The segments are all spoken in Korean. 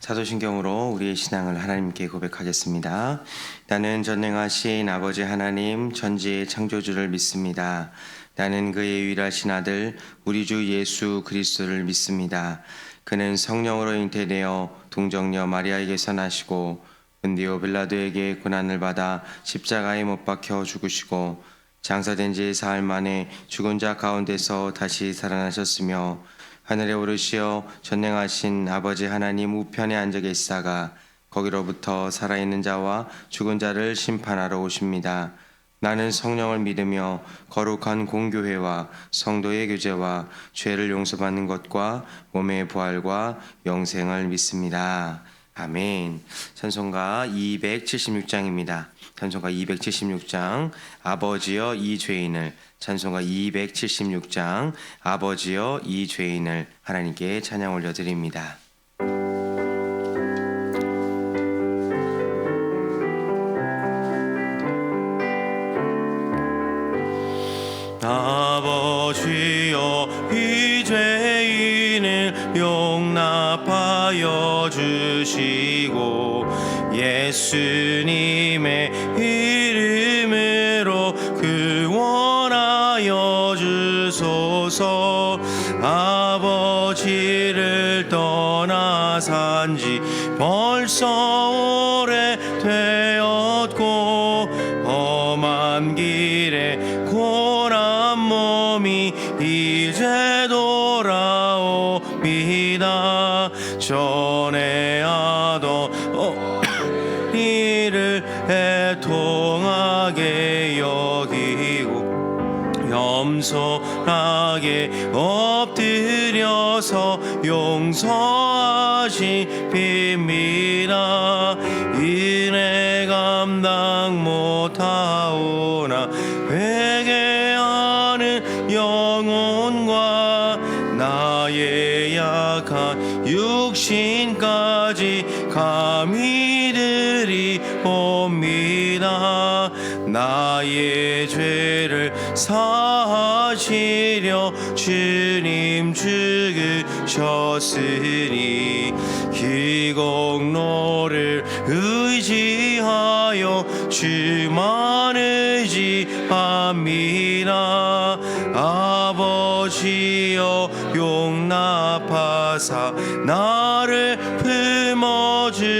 사도신경으로 우리의 신앙을 하나님께 고백하겠습니다. 나는 전능하신 아버지 하나님 천지의 창조주를 믿습니다. 나는 그의 유일하신 아들 우리 주 예수 그리스도를 믿습니다. 그는 성령으로 잉태되어 동정녀 마리아에게서 나시고 본디오 빌라도에게 고난을 받아 십자가에 못 박혀 죽으시고 장사된 지 사흘 만에 죽은 자 가운데서 다시 살아나셨으며 하늘에 오르시어 전능하신 아버지 하나님 우편에 앉아 계시다가 거기로부터 살아있는 자와 죽은 자를 심판하러 오십니다. 나는 성령을 믿으며 거룩한 공교회와 성도의 교제와 죄를 용서받는 것과 몸의 부활과 영생을 믿습니다. 아멘. 찬송가 276장입니다. 찬송가 276장 아버지여 이 죄인을, 찬송가 276장 아버지여 이 죄인을 하나님께 찬양 올려드립니다. 아버지여 이 죄인을 용납하여 주시고 예수님의 이름으로 구원하여 주소서. 아버지를 떠나 산지 벌써 오래되었고 험한 길에 고난 몸이 이제 돌아옵니다. 전에 하던 이를 애통하게 여기고 겸손하게 엎드려서 용서하십니다. 은혜 감당 못하오나 회개하는 영혼과 나의 약한 육신까지 감히 드리옵니다. 나의 죄를 사하시려 주님 죽으셨으니 그 공로를 의지하여 주만 의지합니다. 아버지여 용납하사 나를 품어주시고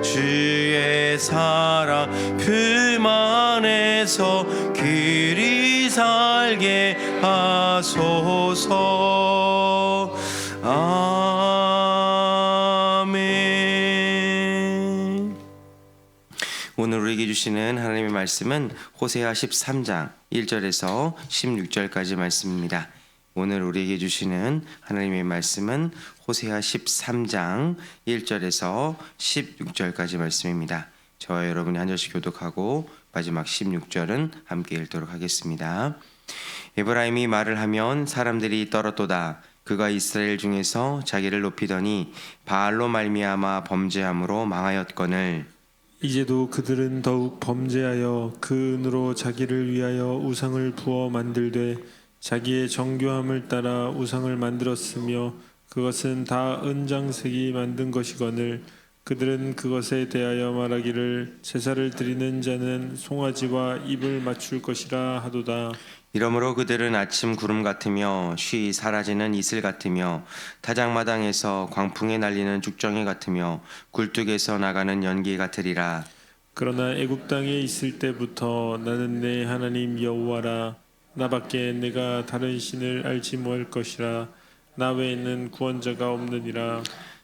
주의 사랑 품 안에서 그리 살게 하소서. 아멘. 오늘 우리에게 주시는 하나님의 말씀은 호세아 13장 1절에서 16절까지 말씀입니다. 오늘 우리에게 주시는 하나님의 말씀은 호세아 13장 1절에서 16절까지 말씀입니다. 저와 여러분이 한 절씩 교독하고 마지막 16절은 함께 읽도록 하겠습니다. 에브라임이 말을 하면 사람들이 떨었도다. 그가 이스라엘 중에서 자기를 높이더니 바알로 말미암아 범죄함으로 망하였거늘. 이제도 그들은 더욱 범죄하여 그 은으로 자기를 위하여 우상을 부어 만들되 자기의 정교함을 따라 우상을 만들었으며 그것은 다 은장색이 만든 것이거늘. 그들은 그것에 대하여 말하기를 제사를 드리는 자는 송아지와 입을 맞출 것이라 하도다. 이러므로 그들은 아침 구름 같으며 쉬 사라지는 이슬 같으며 타작마당에서 광풍에 날리는 죽정이 같으며 굴뚝에서 나가는 연기 같으리라. 그러나 애굽 땅에 있을 때부터 나는 내 하나님 여호와라. 나밖에 내가 다른 신을 알지 못할 것이라. 나 외에는 구원자가 없느니라.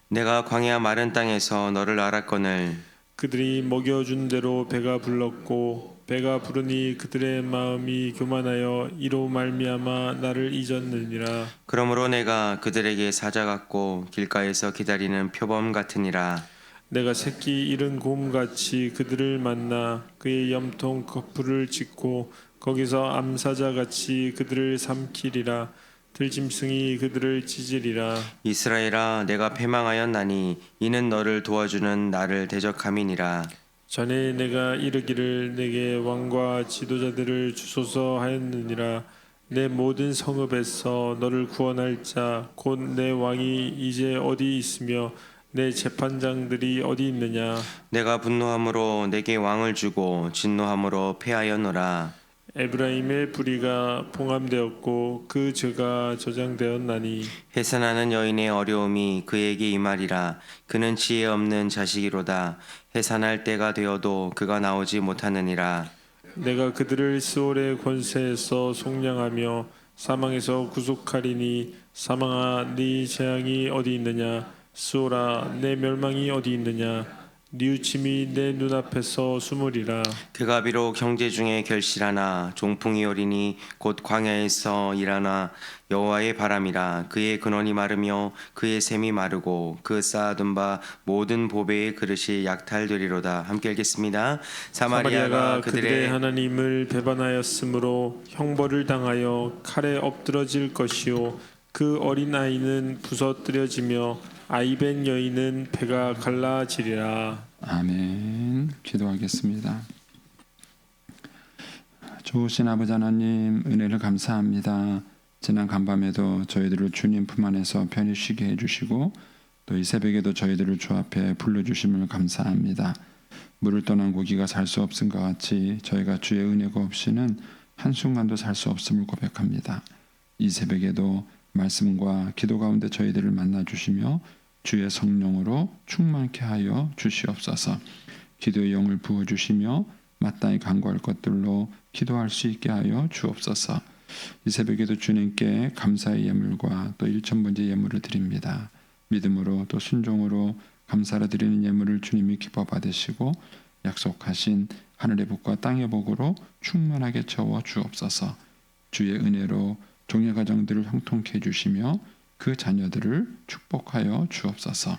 내가 광야 마른 땅에서 너를 알았거늘. 그들이 먹여준 대로 배가 불렀고 배가 부르니 그들의 마음이 교만하여 이로 말미암아 나를 잊었느니라. 그러므로 내가 그들에게 사자 같고 길가에서 기다리는 표범 같으니라. 내가 새끼 잃은 곰같이 그들을 만나 그의 염통 거풀을 찢고 거기서 암사자같이 그들을 삼키리라. 들짐승이 그들을 찢으리라. 이스라엘아, 내가 패망하였나니 이는 너를 도와주는 나를 대적함이니라. 전에 내가 이르기를 내게 왕과 지도자들을 주소서 하였느니라. 내 모든 성읍에서 너를 구원할 자 곧 내 왕이 이제 어디 있으며 내 재판장들이 어디 있느냐. 내가 분노함으로 내게 왕을 주고 진노함으로 패하였노라. 에브라임의 불의가 봉함되었고 그 죄가 저장되었나니 해산하는 여인의 어려움이 그에게 임하리라. 그는 지혜 없는 자식이로다. 해산할 때가 되어도 그가 나오지 못하느니라. 내가 그들을 스올의 권세에서 속량하며 사망에서 구속하리니 사망아 네 재앙이 어디 있느냐. 스올아 내 멸망이 어디 있느냐. 뉘우침이 내 눈앞에서 숨으리라. 그가 비록 형제 중에 결실하나 종풍이 오리니 곧 광야에서 일하나 여호와의 바람이라. 그의 근원이 마르며 그의 샘이 마르고 그 쌓아둔 바 모든 보배의 그릇이 약탈되리로다. 함께 읽겠습니다. 사마리아가 그들의 하나님을 배반하였으므로 형벌을 당하여 칼에 엎드러질 것이요 그 어린 아이는 부서뜨려지며 아이벤 여인은 배가 갈라지리라. 아멘. 기도하겠습니다. 좋으신 아버지 하나님, 은혜를 감사합니다. 지난 간밤에도 저희들을 주님 품 안에서 편히 쉬게 해주시고 또 이 새벽에도 저희들을 주 앞에 불러주심을 감사합니다. 물을 떠난 고기가 살 수 없은 것 같이 저희가 주의 은혜가 없이는 한순간도 살 수 없음을 고백합니다. 이 새벽에도 말씀과 기도 가운데 저희들을 만나주시며 주의 성령으로 충만케 하여 주시옵소서. 기도의 영을 부어주시며 마땅히 간구할 것들로 기도할 수 있게 하여 주옵소서. 이 새벽에도 주님께 감사의 예물과 또 일천번째 예물을 드립니다. 믿음으로 또 순종으로 감사를 드리는 예물을 주님이 기뻐 받으시고 약속하신 하늘의 복과 땅의 복으로 충만하게 채워 주옵소서. 주의 은혜로 종의 가정들을 형통케 해주시며 그 자녀들을 축복하여 주옵소서.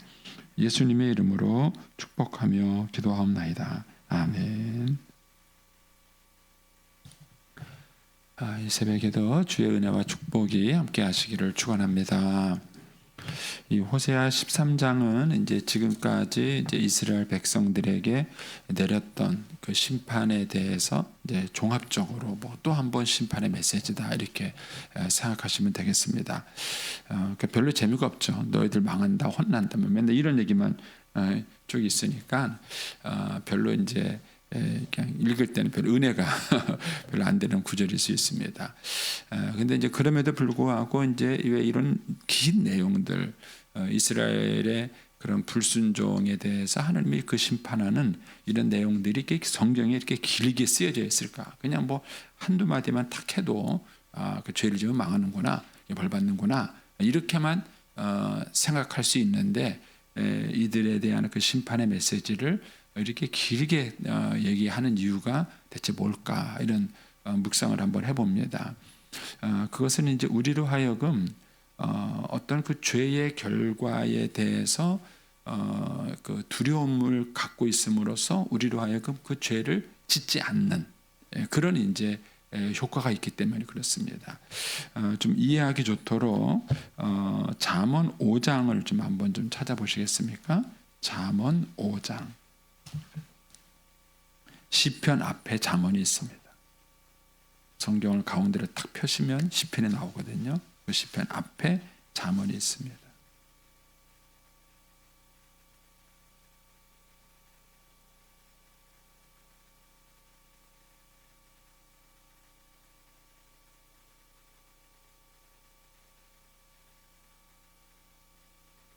예수님의 이름으로 축복하며 기도하옵나이다. 아멘. 이 새벽에도 주의 은혜와 축복이 함께 하시기를 축원합니다. 이 호세아 13장은 이제 지금까지 이제 이스라엘 백성들에게 내렸던 그 심판에 대해서 이제 종합적으로 뭐 또 한 번 심판의 메시지다 이렇게 생각하시면 되겠습니다. 그러니까 별로 재미가 없죠. 너희들 망한다, 혼난다, 맨날 이런 얘기만 쭉 있으니까 별로 이제 그냥 읽을 때는 별로 은혜가 별로 안 되는 구절일 수 있습니다. 근데 이제 그럼에도 불구하고 이제 왜 이런 긴 내용들 이스라엘의 그런 불순종에 대해서 하나님이 그 심판하는 이런 내용들이 이렇게 성경에 이렇게 길게 쓰여져 있을까? 그냥 뭐 한두 마디만 탁 해도 그 죄를 지으면 망하는구나, 벌 받는구나 이렇게만 생각할 수 있는데 이들에 대한 그 심판의 메시지를 이렇게 길게 얘기하는 이유가 대체 뭘까? 이런 묵상을 한번 해봅니다. 그것은 이제 우리로 하여금 어떤 그 죄의 결과에 대해서 그 두려움을 갖고 있음으로써 우리로 하여금 그 죄를 짓지 않는 그런 이제 효과가 있기 때문에 그렇습니다. 좀 이해하기 좋도록 잠언 5장을 좀 한번 좀 찾아보시겠습니까? 잠언 5장. 시편 앞에 잠언이 있습니다. 성경을 가운데로 탁 펴시면 시편이 나오거든요. 그 시편 앞에 잠언이 있습니다.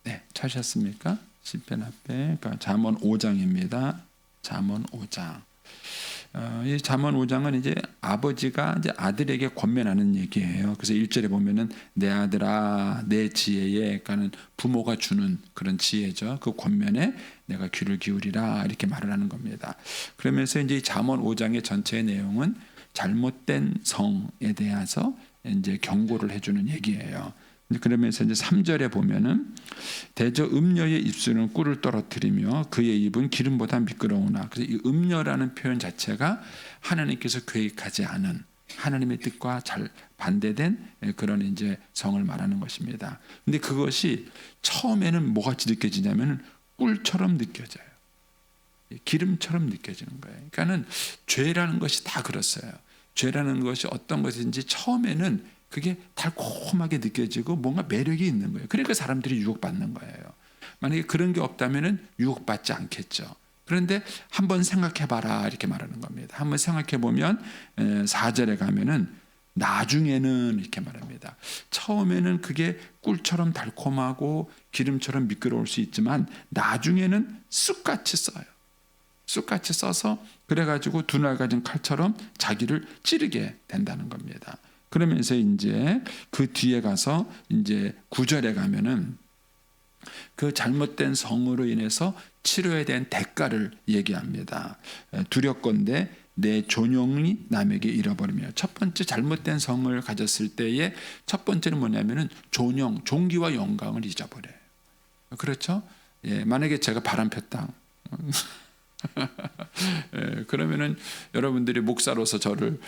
네, 찾으셨습니까? 시편 앞에 그러니까 잠언 5장입니다. 잠언 5장. 이 잠언 5장은 이제 아버지가 이제 아들에게 권면하는 얘기예요. 그래서 1절에 보면은 내 아들아 내 지혜에 그러니까는 부모가 주는 그런 지혜죠. 그 권면에 내가 귀를 기울이라 이렇게 말을 하는 겁니다. 그러면서 이제 잠언 5장의 전체의 내용은 잘못된 성에 대해서 이제 경고를 해주는 얘기예요. 그러면서 이제 3절에 보면은 대저 음녀의 입술은 꿀을 떨어뜨리며 그의 입은 기름보다 미끄러우나. 그래서 이 음녀라는 표현 자체가 하나님께서 계획하지 않은 하나님의 뜻과 잘 반대된 그런 이제 성을 말하는 것입니다. 근데 그것이 처음에는 뭐같이 느껴지냐면은 꿀처럼 느껴져요. 기름처럼 느껴지는 거예요. 그러니까는 죄라는 것이 다 그렇어요. 죄라는 것이 어떤 것인지 처음에는 그게 달콤하게 느껴지고 뭔가 매력이 있는 거예요. 그러니까 사람들이 유혹받는 거예요. 만약에 그런 게 없다면 유혹받지 않겠죠. 그런데 한번 생각해봐라 이렇게 말하는 겁니다. 한번 생각해보면 4절에 가면은 나중에는 이렇게 말합니다. 처음에는 그게 꿀처럼 달콤하고 기름처럼 미끄러울 수 있지만 나중에는 쑥같이 써요. 쑥같이 써서 그래가지고 두날 가진 칼처럼 자기를 찌르게 된다는 겁니다. 그러면서 이제 그 뒤에 가서 이제 9절에 가면은 그 잘못된 성으로 인해서 치료에 대한 대가를 얘기합니다. 두렵건대 내 존용이 남에게 잃어버리며. 첫 번째 잘못된 성을 가졌을 때의 첫 번째는 뭐냐면은 존용, 존귀와 영광을 잊어버려요. 그렇죠? 예, 만약에 제가 바람 폈다. 예, 그러면은 여러분들이 목사로서 저를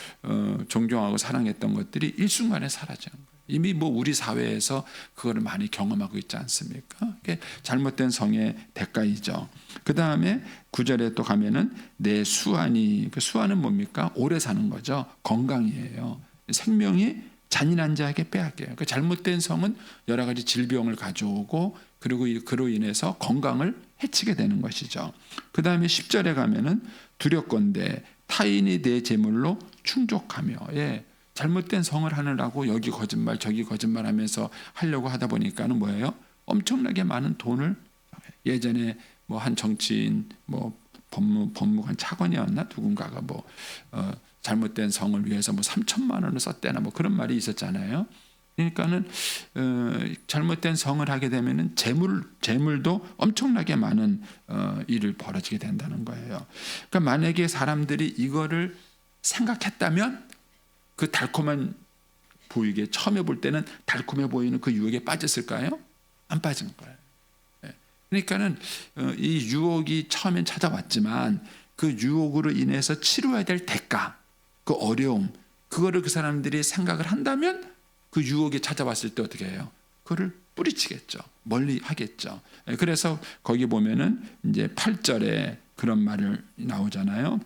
존경하고 사랑했던 것들이 일순간에 사라지는 거예요. 이미 뭐 우리 사회에서 그거를 많이 경험하고 있지 않습니까? 잘못된 성의 대가이죠. 그 다음에 9절에 또 가면은 내 수완이, 그 수완은 뭡니까? 오래 사는 거죠. 건강이에요. 생명이 잔인한 자에게 빼앗겨요. 그 잘못된 성은 여러 가지 질병을 가져오고 그리고 그로 인해서 건강을 해치게 되는 것이죠. 그 다음에 10절에 가면은 두렵건대 타인이 내 재물로 충족하며. 예, 잘못된 성을 하느라고 여기 거짓말 저기 거짓말하면서 하려고 하다 보니까는 뭐예요? 엄청나게 많은 돈을, 예전에 뭐 한 정치인 뭐 법무관 차관이었나 누군가가 뭐 잘못된 성을 위해서 뭐 3천만 원을 썼대나 뭐 그런 말이 있었잖아요. 그러니까는 잘못된 성을 하게 되면은 재물도 엄청나게 많은 일을 벌어지게 된다는 거예요. 그러니까 만약에 사람들이 이거를 생각했다면 그 달콤한 보이게 처음에 볼 때는 달콤해 보이는 그 유혹에 빠졌을까요? 안 빠진 거예요. 그러니까는 이 유혹이 처음엔 찾아왔지만 그 유혹으로 인해서 치료해야 될 대가, 그 어려움, 그거를 그 사람들이 생각을 한다면 그 유혹이 찾아왔을 때 어떻게 해요? 그거를 뿌리치겠죠. 멀리 하겠죠. 그래서 거기 보면은 이제 8절에 그런 말을 나오잖아요.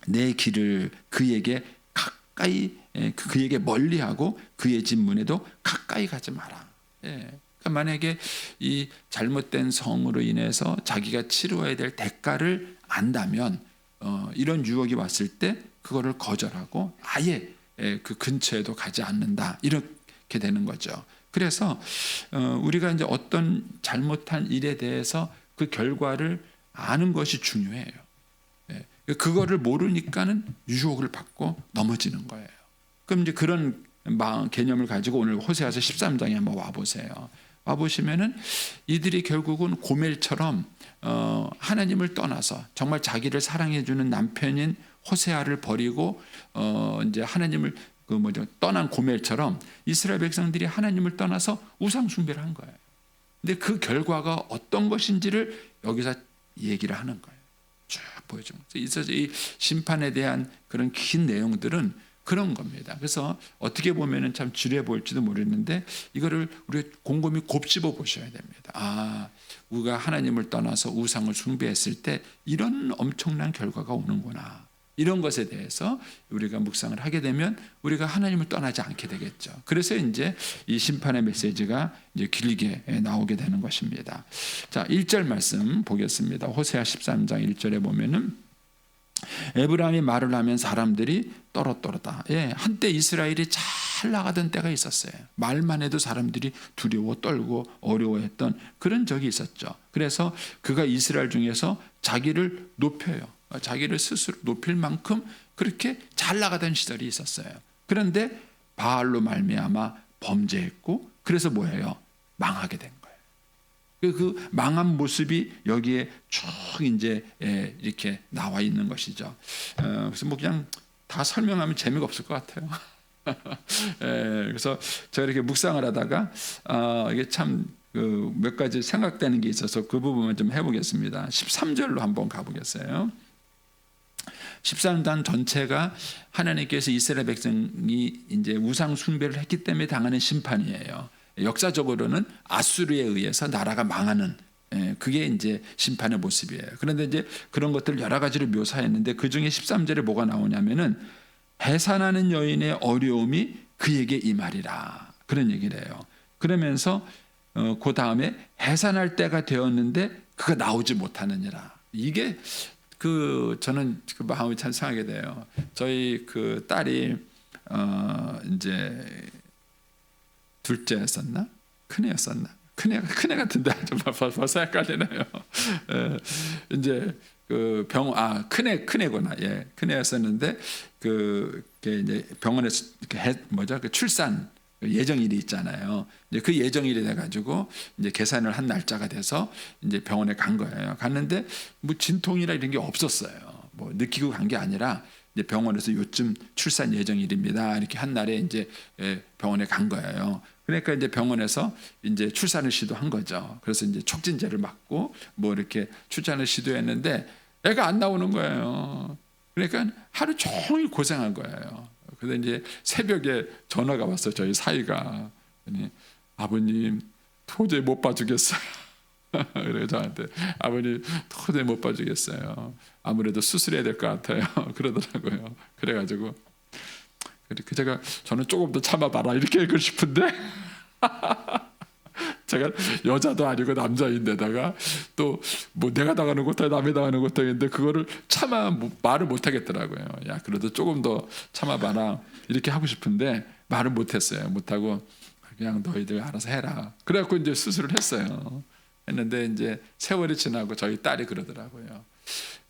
내 길을 그에게 가까이, 그에게 멀리하고 그의 집 문에도 가까이 가지 마라. 예. 그러니까 만약에 이 잘못된 성으로 인해서 자기가 치러야 될 대가를 안다면 이런 유혹이 왔을 때 그거를 거절하고 아예 그 근처에도 가지 않는다. 이렇게 되는 거죠. 그래서 우리가 이제 어떤 잘못한 일에 대해서 그 결과를 아는 것이 중요해요. 그거를 모르니까는 유혹을 받고 넘어지는 거예요. 그럼 이제 그런 개념을 가지고 오늘 호세아서 13장에 한번 와보세요. 와보시면은 이들이 결국은 고멜처럼 하나님을 떠나서 정말 자기를 사랑해주는 남편인 호세아를 버리고 이제 하나님을 떠난 고멜처럼 이스라엘 백성들이 하나님을 떠나서 우상 숭배를 한 거예요. 근데 그 결과가 어떤 것인지를 여기서 얘기를 하는 거예요. 쭉 보여줍니다. 그래서 이 심판에 대한 그런 긴 내용들은 그런 겁니다. 그래서 어떻게 보면은 참 지루해 보일지도 모르겠는데 이거를 우리 곰곰이 곱씹어 보셔야 됩니다. 아, 우리가 하나님을 떠나서 우상을 숭배했을 때 이런 엄청난 결과가 오는구나. 이런 것에 대해서 우리가 묵상을 하게 되면 우리가 하나님을 떠나지 않게 되겠죠. 그래서 이제 이 심판의 메시지가 이제 길게 나오게 되는 것입니다. 자, 1절 말씀 보겠습니다. 호세아 13장 1절에 보면은 에브라임이 말을 하면 사람들이 떨었다. 예, 한때 이스라엘이 잘 나가던 때가 있었어요. 말만 해도 사람들이 두려워 떨고 어려워했던 그런 적이 있었죠. 그래서 그가 이스라엘 중에서 자기를 높여요. 자기를 스스로 높일 만큼 그렇게 잘 나가던 시절이 있었어요. 그런데 바알로 말미암아 범죄했고 그래서 뭐예요? 망하게 된 거예요. 그 망한 모습이 여기에 쭉 이제 이렇게 나와 있는 것이죠. 그래서 뭐 그냥 다 설명하면 재미가 없을 것 같아요. 그래서 제가 이렇게 묵상을 하다가 이게 참 몇 가지 생각되는 게 있어서 그 부분만 좀 해보겠습니다. 13절로 한번 가보겠어요. 13단 전체가 하나님께서 이스라엘 백성이 이제 우상 숭배를 했기 때문에 당하는 심판이에요. 역사적으로는 아수르에 의해서 나라가 망하는 그게 이제 심판의 모습이에요. 그런데 이제 그런 것들을 여러 가지로 묘사했는데 그 중에 13절에 뭐가 나오냐면은 해산하는 여인의 어려움이 그에게 임하리라. 그런 얘기를 해요. 그러면서 그 다음에 해산할 때가 되었는데 그가 나오지 못하느니라. 이게 저는 그 마음이 참 상하게 돼요. 저희 그 딸이 이제 둘째였었나? 큰애였었나? 큰애 같은데 좀 벌써 헷갈리네요. 이제 그 큰애구나. 예, 큰애였었는데 그게 이제 병원에서 그 출산 예정일이 있잖아요. 이제 그 예정일이 돼가지고 이제 계산을 한 날짜가 돼서 이제 병원에 간 거예요. 갔는데 뭐 진통이나 이런 게 없었어요. 뭐 느끼고 간 게 아니라 이제 병원에서 요쯤 출산 예정일입니다. 이렇게 한 날에 이제 병원에 간 거예요. 그러니까 이제 병원에서 이제 출산을 시도한 거죠. 그래서 이제 촉진제를 맞고 뭐 이렇게 출산을 시도했는데 애가 안 나오는 거예요. 그러니까 하루 종일 고생한 거예요. 그래서 이제 새벽에 전화가 왔어요. 저희 사위가. 아버님 도저히 못 봐주겠어요. 그래서 저한테 아버님 도저히 못 봐주겠어요. 아무래도 수술해야 될 것 같아요. 그러더라고요. 그래가지고 저는 조금 더 참아봐라 이렇게 하고 싶은데 제가 여자도 아니고 남자인데다가 또 뭐 내가 당하는 것도 남이 당하는 것도 있는데 그거를 말을 못 하겠더라고요. 야, 그래도 조금 더 참아봐라 이렇게 하고 싶은데 말을 못 했어요. 못 하고 그냥 너희들 알아서 해라. 그래갖고 이제 수술을 했어요. 했는데 이제 세월이 지나고 저희 딸이 그러더라고요.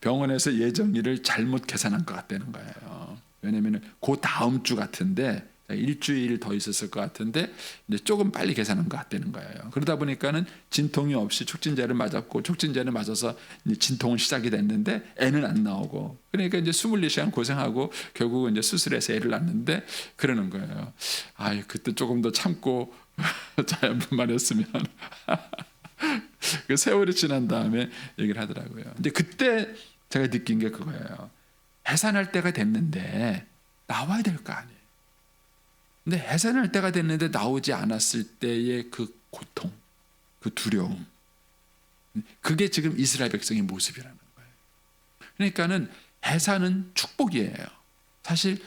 병원에서 예정일을 잘못 계산한 것 같다는 거예요. 왜냐면은 그 다음 주 같은데 일주일 더 있었을 것 같은데 이제 조금 빨리 계산한 것 같다는 거예요. 그러다 보니까는 진통이 없이 촉진제를 맞았고 촉진제를 맞아서 이제 진통은 시작이 됐는데 애는 안 나오고 그러니까 이제 24시간 고생하고 결국은 이제 수술해서 애를 낳는데 그러는 거예요. 아, 그때 조금 더 참고 자연분만 했으면. 그 세월이 지난 다음에 얘기를 하더라고요. 근데 그때 제가 느낀 게 그거예요. 해산할 때가 됐는데 나와야 될 거 아니에요. 근데 해산할 때가 됐는데 나오지 않았을 때의 그 고통, 그 두려움, 그게 지금 이스라엘 백성의 모습이라는 거예요. 그러니까는 해산은 축복이에요. 사실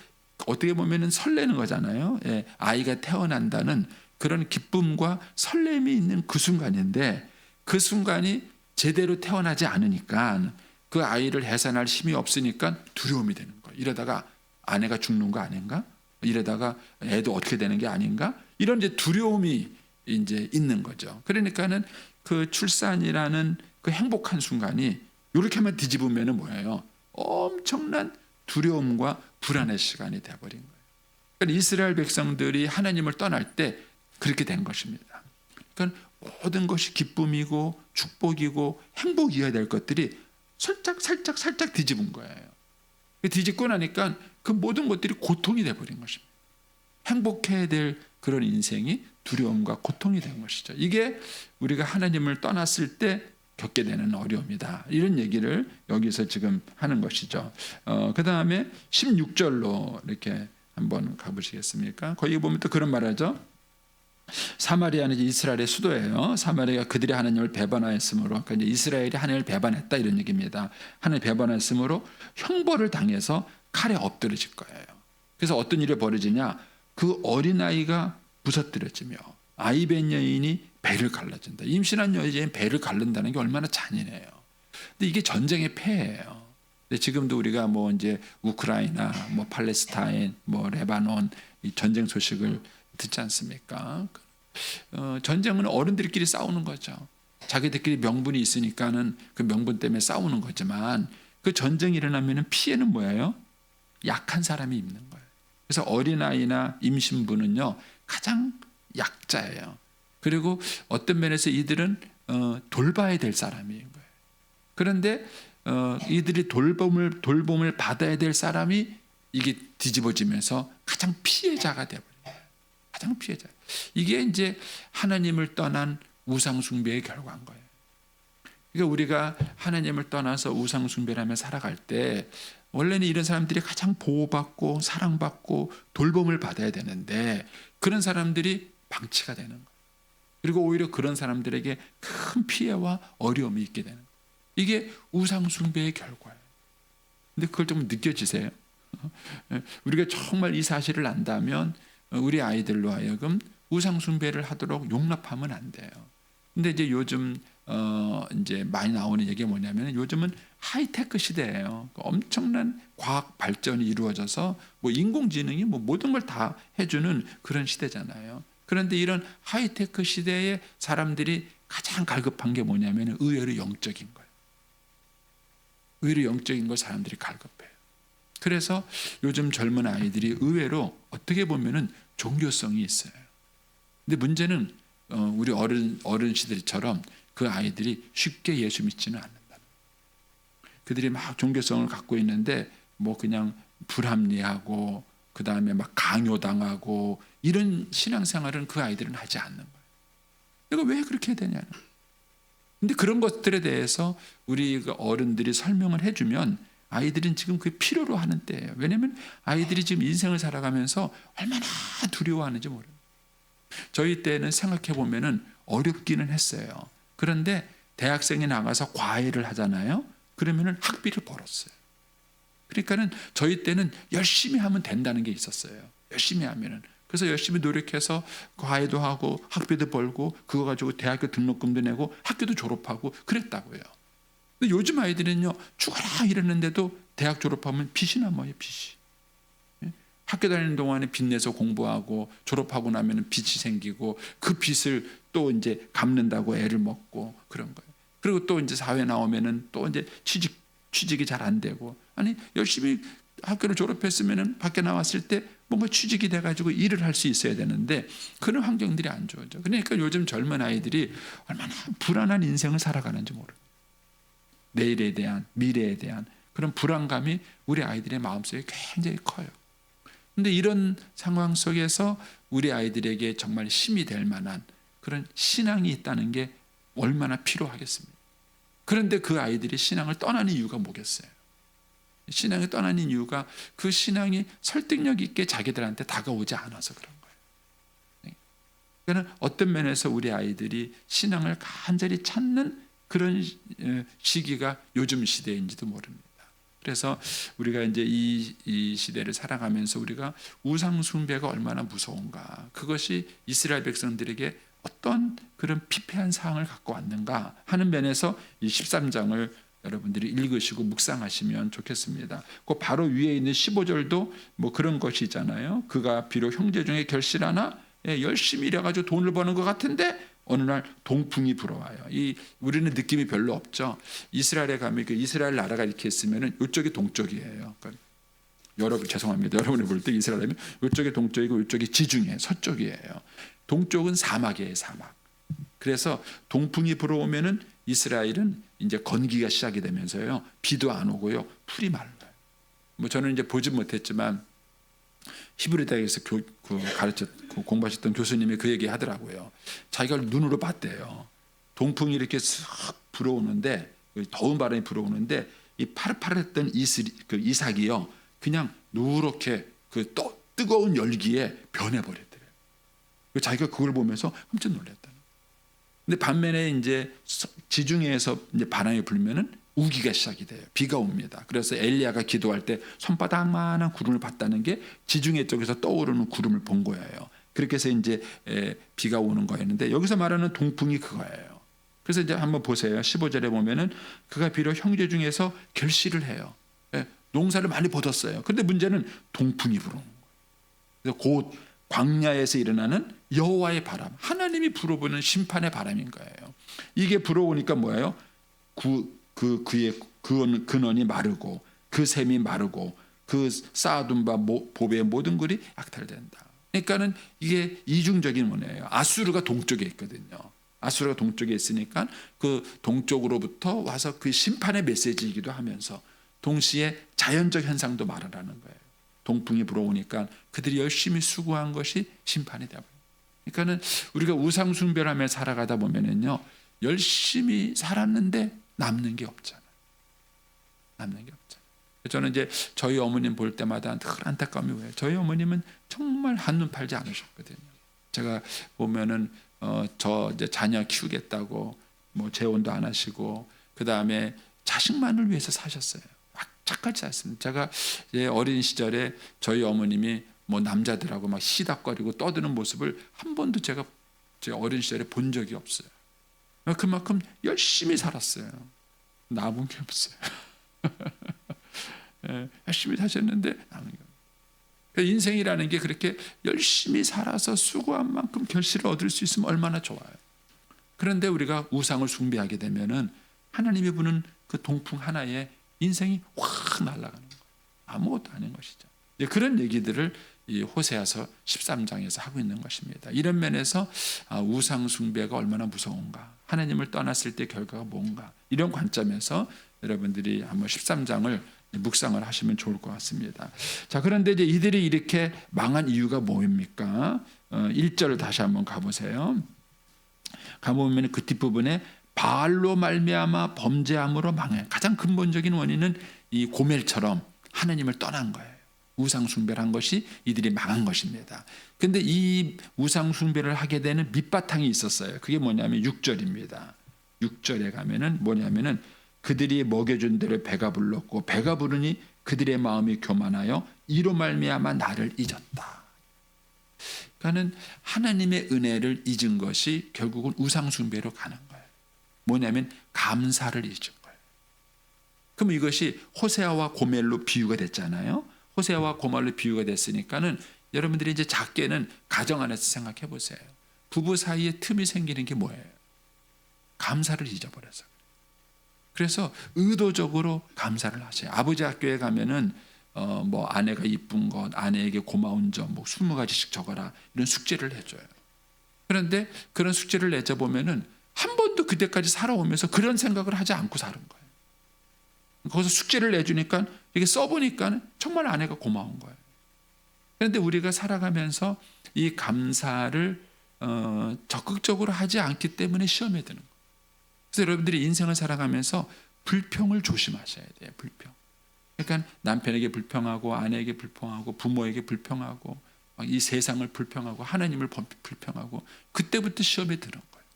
어떻게 보면은 설레는 거잖아요. 예, 아이가 태어난다는 그런 기쁨과 설렘이 있는 그 순간인데 그 순간이 제대로 태어나지 않으니까 그 아이를 해산할 힘이 없으니까 두려움이 되는 거예요. 이러다가 아내가 죽는 거 아닌가? 이러다가 애도 어떻게 되는 게 아닌가? 이런 이제 두려움이 이제 있는 거죠. 그러니까는 그 출산이라는 그 행복한 순간이 이렇게만 뒤집으면은 뭐예요? 엄청난 두려움과 불안의 시간이 되어버린 거예요. 그러니까 이스라엘 백성들이 하나님을 떠날 때 그렇게 된 것입니다. 그러니까 모든 것이 기쁨이고 축복이고 행복이어야 될 것들이 살짝 뒤집은 거예요. 뒤집고 나니까 그 모든 것들이 고통이 돼버린 것입니다. 행복해야 될 그런 인생이 두려움과 고통이 된 것이죠. 이게 우리가 하나님을 떠났을 때 겪게 되는 어려움이다. 이런 얘기를 여기서 지금 하는 것이죠. 그 다음에 16절로 이렇게 한번 가보시겠습니까? 거기 보면 또 그런 말하죠. 사마리아는 이스라엘의 수도예요. 사마리아가 그들의 하나님을 배반하였으므로, 그러니까 이제 이스라엘이 하나님을 배반했다 이런 얘기입니다. 하나님을 배반했으므로 형벌을 당해서 칼에 엎드러질 거예요. 그래서 어떤 일이 벌어지냐? 그 어린아이가 부서뜨려지며 아이벤 여인이 배를 갈라진다. 임신한 여인이 배를 갈른다는 게 얼마나 잔인해요. 근데 이게 전쟁의 폐해예요. 근데 지금도 우리가 뭐 이제 우크라이나, 뭐 팔레스타인, 뭐 레바논 이 전쟁 소식을 듣지 않습니까? 전쟁은 어른들끼리 싸우는 거죠. 자기들끼리 명분이 있으니까는 그 명분 때문에 싸우는 거지만 그 전쟁이 일어나면 피해는 뭐예요? 약한 사람이 입는 거예요. 그래서 어린아이나 임신부는요 가장 약자예요. 그리고 어떤 면에서 이들은 돌봐야 될 사람인 거예요. 그런데 이들이 돌봄을 받아야 될 사람이 이게 뒤집어지면서 가장 피해자가 되어버려요. 가장 피해자. 이게 이제 하나님을 떠난 우상숭배의 결과인 거예요. 그러니까 우리가 하나님을 떠나서 우상숭배를 하며 살아갈 때 원래는 이런 사람들이 가장 보호받고 사랑받고 돌봄을 받아야 되는데 그런 사람들이 방치가 되는 거예요. 그리고 오히려 그런 사람들에게 큰 피해와 어려움이 있게 되는 거예요. 이게 우상숭배의 결과예요. 근데 그걸 좀 느껴지세요? 우리가 정말 이 사실을 안다면 우리 아이들로 하여금 우상 숭배를 하도록 용납하면 안 돼요. 근데 이제 요즘 이제 많이 나오는 얘기가 뭐냐면 요즘은 하이테크 시대예요. 엄청난 과학 발전이 이루어져서 뭐 인공지능이 뭐 모든 걸 다 해주는 그런 시대잖아요. 그런데 이런 하이테크 시대에 사람들이 가장 갈급한 게 뭐냐면 의외로 영적인 거예요. 의외로 영적인 걸 사람들이 갈급해요. 그래서 요즘 젊은 아이들이 의외로 어떻게 보면은 종교성이 있어요. 근데 문제는 우리 어른 시대처럼 그 아이들이 쉽게 예수 믿지는 않는다. 그들이 막 종교성을 갖고 있는데 뭐 그냥 불합리하고 그 다음에 막 강요당하고 이런 신앙생활은 그 아이들은 하지 않는 거예요. 내가 왜 그렇게 해야 되냐는. 근데 그런 것들에 대해서 우리 어른들이 설명을 해주면 아이들은 지금 그게 필요로 하는 때예요. 왜냐하면 아이들이 지금 인생을 살아가면서 얼마나 두려워하는지 모릅니다. 저희 때는 생각해 보면은 어렵기는 했어요. 그런데 대학생이 나가서 과외를 하잖아요. 그러면은 학비를 벌었어요. 그러니까는 저희 때는 열심히 하면 된다는 게 있었어요. 열심히 하면은. 그래서 열심히 노력해서 과외도 하고 학비도 벌고 그거 가지고 대학교 등록금도 내고 학교도 졸업하고 그랬다고요. 근데 요즘 아이들은요 죽어라 이랬는데도 대학 졸업하면 빚이 남아요. 빚이. 학교 다니는 동안에 빚 내서 공부하고 졸업하고 나면 빚이 생기고 그 빚을 또 이제 갚는다고 애를 먹고 그런 거예요. 그리고 또 이제 사회 나오면은 또 이제 취직이 잘 안 되고 아니 열심히 학교를 졸업했으면은 밖에 나왔을 때 뭔가 취직이 돼가지고 일을 할 수 있어야 되는데 그런 환경들이 안 좋아져. 그러니까 요즘 젊은 아이들이 얼마나 불안한 인생을 살아가는지 모르고 내일에 대한 미래에 대한 그런 불안감이 우리 아이들의 마음속에 굉장히 커요. 근데 이런 상황 속에서 우리 아이들에게 정말 힘이 될 만한 그런 신앙이 있다는 게 얼마나 필요하겠습니까? 그런데 그 아이들이 신앙을 떠나는 이유가 뭐겠어요? 신앙이 떠나는 이유가 그 신앙이 설득력 있게 자기들한테 다가오지 않아서 그런 거예요. 그러니까 어떤 면에서 우리 아이들이 신앙을 간절히 찾는 그런 시기가 요즘 시대인지도 모릅니다. 그래서 우리가 이제 이 시대를 살아가면서 우리가 우상 숭배가 얼마나 무서운가, 그것이 이스라엘 백성들에게 어떤 그런 피폐한 사항을 갖고 왔는가 하는 면에서 이 13장을 여러분들이 읽으시고 묵상하시면 좋겠습니다. 그 바로 위에 있는 15절도 뭐 그런 것이 있잖아요. 그가 비록 형제 중에 결실하나 열심히 일해가지고 돈을 버는 것 같은데 어느 날 동풍이 불어와요. 우리는 느낌이 별로 없죠. 이스라엘에 가면 그 이스라엘 나라가 이렇게 있으면은 이쪽이 동쪽이에요. 그러니까 여러분 죄송합니다. 여러분이 볼 때 이스라엘이면 이쪽이 동쪽이고 이쪽이 지중해 서쪽이에요. 동쪽은 사막이에요, 사막. 그래서 동풍이 불어오면은 이스라엘은 이제 건기가 시작이 되면서요 비도 안 오고요 풀이 말라요. 뭐 저는 이제 보지 못했지만 히브리 대학에서 공부하셨던 교수님이 그 얘기 하더라고요. 자기가 눈으로 봤대요. 동풍이 이렇게 싹 불어오는데 더운 바람이 불어오는데 이 파릇파릇했던 이삭이요 그냥 누렇게 그 뜨거운 열기에 변해버렸대요. 자기가 그걸 보면서 깜짝 놀랐다. 근데 반면에 이제 지중해에서 이제 바람이 불면은 우기가 시작이 돼요. 비가 옵니다. 그래서 엘리야가 기도할 때 손바닥만한 구름을 봤다는 게 지중해 쪽에서 떠오르는 구름을 본 거예요. 그렇게 해서 이제 비가 오는 거였는데 여기서 말하는 동풍이 그거예요. 그래서 이제 한번 보세요. 15절에 보면은 그가 비록 형제 중에서 결실을 해요. 농사를 많이 벌었어요. 그런데 문제는 동풍이 불어오는 거예요. 그래서 곧 광야에서 일어나는 여호와의 바람, 하나님이 불어보는 심판의 바람인 거예요. 이게 불어오니까 뭐예요? 그의 근원이 마르고 그 샘이 마르고 그 쌓아둔 바 보배의 모든 글이 약탈된다. 그러니까는 이게 이중적인 문제예요. 아수르가 동쪽에 있거든요. 아수르가 동쪽에 있으니까 그 동쪽으로부터 와서 그 심판의 메시지이기도 하면서 동시에 자연적 현상도 말하라는 거예요. 동풍이 불어오니까 그들이 열심히 수고한 것이 심판이 되어버려요. 그러니까는 우리가 우상 숭배하며 살아가다 보면은요 열심히 살았는데 남는 게 없잖아요. 남는 게 없잖아요. 저는 이제 저희 어머님 볼 때마다 늘 안타까움이 왜요? 저희 어머님은 정말 한눈 팔지 않으셨거든요. 제가 보면은 저 이제 자녀 키우겠다고 뭐 재혼도 안 하시고 그 다음에 자식만을 위해서 사셨어요. 막 착같이 살았습니다. 제가 어린 시절에 저희 어머님이 뭐 남자들하고 막 시닥거리고 떠드는 모습을 한 번도 제가 제 어린 시절에 본 적이 없어요. 그만큼 열심히 살았어요. 남은 게 없어요. 열심히 사셨는데 남은 게 없어요. 인생이라는 게 그렇게 열심히 살아서 수고한 만큼 결실을 얻을 수 있으면 얼마나 좋아요. 그런데 우리가 우상을 숭배하게 되면은 하나님이 부는 그 동풍 하나에 인생이 확 날아가는 거예요. 아무것도 아닌 것이죠. 그런 얘기들을 이 호세아서 13장에서 하고 있는 것입니다. 이런 면에서 우상 숭배가 얼마나 무서운가, 하나님을 떠났을 때 결과가 뭔가, 이런 관점에서 여러분들이 한번 13장을 묵상을 하시면 좋을 것 같습니다. 자, 그런데 이제 이들이 이렇게 망한 이유가 뭡니까? 1절을 다시 한번 가보세요. 가보면 그 뒷부분에 바알로 말미암아 범죄함으로 망해. 가장 근본적인 원인은 이 고멜처럼 하나님을 떠난 거예요. 우상 숭배를 한 것이 이들이 망한 것입니다. 근데 이 우상 숭배를 하게 되는 밑바탕이 있었어요. 그게 뭐냐면 6절입니다. 6절에 가면은 뭐냐면은 그들이 먹여준 대로 배가 불렀고 배가 부르니 그들의 마음이 교만하여 이로 말미암아 나를 잊었다. 그러니까는 하나님의 은혜를 잊은 것이 결국은 우상 숭배로 가는 거예요. 뭐냐면 감사를 잊은 거예요. 그럼 이것이 호세아와 고멜로 비유가 됐잖아요. 호세아와 고멜로 비유가 됐으니까는 여러분들이 이제 작게는 가정 안에서 생각해 보세요. 부부 사이에 틈이 생기는 게 뭐예요? 감사를 잊어버려서. 그래서 의도적으로 감사를 하세요. 아버지 학교에 가면은 뭐 아내가 이쁜 것, 아내에게 고마운 점, 뭐 20가지씩 적어라, 이런 숙제를 해줘요. 그런데 그런 숙제를 내줘 보면은 한 번도 그때까지 살아오면서 그런 생각을 하지 않고 사는 거예요. 거기서 숙제를 내주니까 이게 써보니까 정말 아내가 고마운 거예요. 그런데 우리가 살아가면서 이 감사를 적극적으로 하지 않기 때문에 시험에 드는 거예요. 그래서 여러분들이 인생을 살아가면서 불평을 조심하셔야 돼요. 불평. 그러니까 남편에게 불평하고 아내에게 불평하고 부모에게 불평하고 이 세상을 불평하고 하나님을 불평하고 그때부터 시험에 드는 거예요.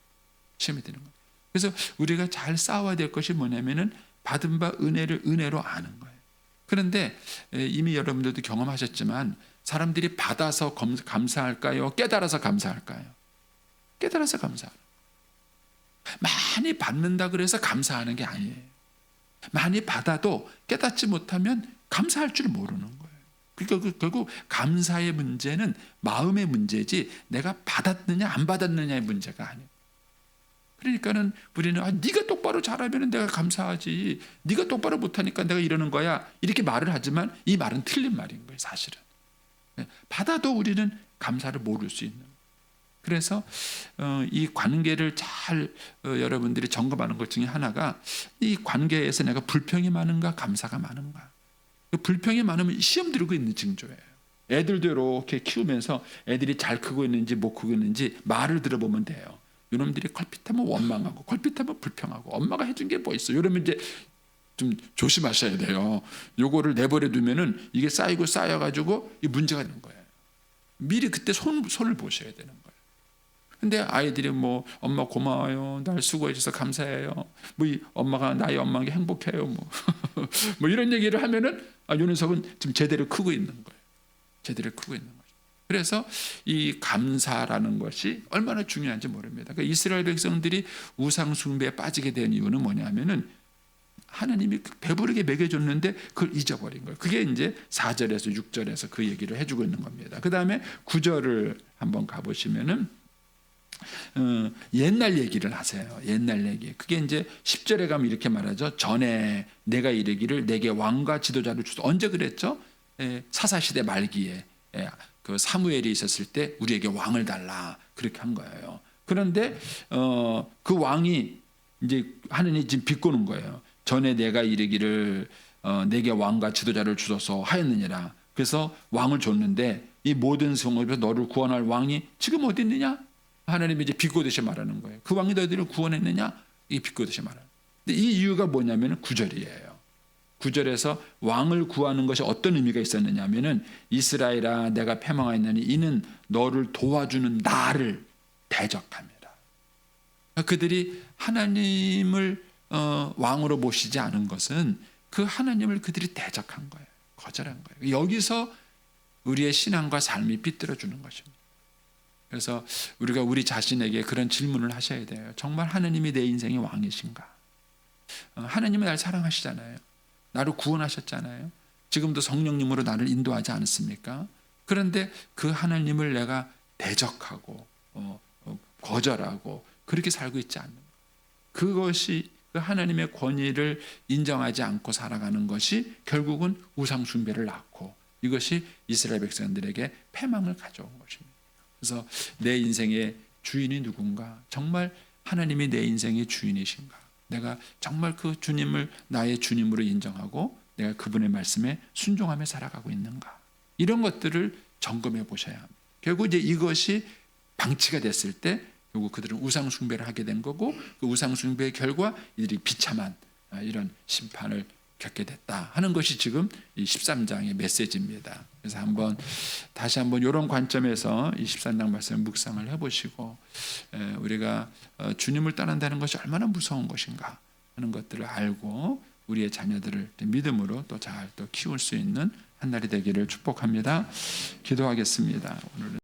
시험에 드는 거예요. 그래서 우리가 잘 싸워야 될 것이 뭐냐면은 받은 바 은혜를 은혜로 아는 거예요. 그런데 이미 여러분들도 경험하셨지만 사람들이 받아서 감사할까요? 깨달아서 감사할까요? 깨달아서 감사하는. 많이 받는다 그래서 감사하는 게 아니에요. 많이 받아도 깨닫지 못하면 감사할 줄 모르는 거예요. 그러니까 결국 감사의 문제는 마음의 문제지 내가 받았느냐 안 받았느냐의 문제가 아니에요. 그러니까는 우리는 네가 똑바로 잘하면 내가 감사하지, 네가 똑바로 못하니까 내가 이러는 거야, 이렇게 말을 하지만 이 말은 틀린 말인 거예요. 사실은 받아도 우리는 감사를 모를 수 있는. 그래서 이 관계를 잘 여러분들이 점검하는 것 중에 하나가 이 관계에서 내가 불평이 많은가 감사가 많은가. 불평이 많으면 시험 들고 있는 징조예요. 애들도 이렇게 키우면서 애들이 잘 크고 있는지 못 크고 있는지 말을 들어보면 돼요. 이놈들이 컬핏하면 원망하고 컬핏하면 불평하고 엄마가 해준 게 뭐 있어, 이러면 이제 좀 조심하셔야 돼요. 요거를 내버려 두면은 이게 쌓이고 쌓여가지고 이 문제가 되는 거예요. 미리 그때 손을 보셔야 되는 거예요. 근데 아이들이 뭐 엄마 고마워요, 날 수고해줘서 감사해요, 뭐 이 엄마가 나의 엄마에게 행복해요, 뭐 이런 얘기를 하면은 이 녀석은 지금 제대로 크고 있는 거예요. 제대로 크고 있는 거예요. 그래서 이 감사라는 것이 얼마나 중요한지 모릅니다. 그러니까 이스라엘 백성들이 우상 숭배에 빠지게 된 이유는 뭐냐면은 하나님이 배부르게 먹여줬는데 그걸 잊어버린 거예요. 그게 이제 4절에서 6절에서 그 얘기를 해주고 있는 겁니다. 그 다음에 9절을 한번 가보시면은 옛날 얘기를 하세요. 옛날 얘기. 그게 이제 10절에 가면 이렇게 말하죠. 전에 내가 이르기를 내게 왕과 지도자를 주소. 언제 그랬죠? 사사시대 말기에 그 사무엘이 있었을 때 우리에게 왕을 달라, 그렇게 한 거예요. 그런데 그 왕이 이제 하느님이 지금 비꼬는 거예요. 전에 내가 이르기를 내게 왕과 지도자를 주소서 하였느니라. 그래서 왕을 줬는데 이 모든 성읍에서 너를 구원할 왕이 지금 어디 있느냐? 하나님이 이제 비꼬듯이 말하는 거예요. 그 왕이 너희들을 구원했느냐? 이 비꼬듯이 말하는. 근데 이 이유가 뭐냐면 9절이에요. 9절에서 왕을 구하는 것이 어떤 의미가 있었느냐 하면은 이스라엘아 내가 패망하였느니 이는 너를 도와주는 나를 대적함이라. 그들이 하나님을 왕으로 모시지 않은 것은 그 하나님을 그들이 대적한 거예요. 거절한 거예요. 여기서 우리의 신앙과 삶이 삐뚤어지는 것입니다. 그래서 우리가 우리 자신에게 그런 질문을 하셔야 돼요. 정말 하나님이 내 인생의 왕이신가? 하나님은 날 사랑하시잖아요. 나를 구원하셨잖아요. 지금도 성령님으로 나를 인도하지 않습니까? 그런데 그 하나님을 내가 대적하고 거절하고 그렇게 살고 있지 않는 것. 그것이 그 하나님의 권위를 인정하지 않고 살아가는 것이 결국은 우상 숭배를 낳고 이것이 이스라엘 백성들에게 패망을 가져온 것입니다. 그래서 내 인생의 주인이 누군가? 정말 하나님이 내 인생의 주인이신가? 내가 정말 그 주님을 나의 주님으로 인정하고 내가 그분의 말씀에 순종하며 살아가고 있는가? 이런 것들을 점검해 보셔야 합니다. 결국 이제 이것이 방치가 됐을 때 결국 그들은 우상 숭배를 하게 된 거고 그 우상 숭배의 결과 이들이 비참한 이런 심판을 겪게 됐다 하는 것이 지금 이 13장의 메시지입니다. 그래서 다시 한번 이런 관점에서 이 13장 말씀을 묵상을 해보시고 우리가 주님을 떠난다는 것이 얼마나 무서운 것인가 하는 것들을 알고 우리의 자녀들을 믿음으로 또 잘 또 키울 수 있는 한 날이 되기를 축복합니다. 기도하겠습니다. 오늘은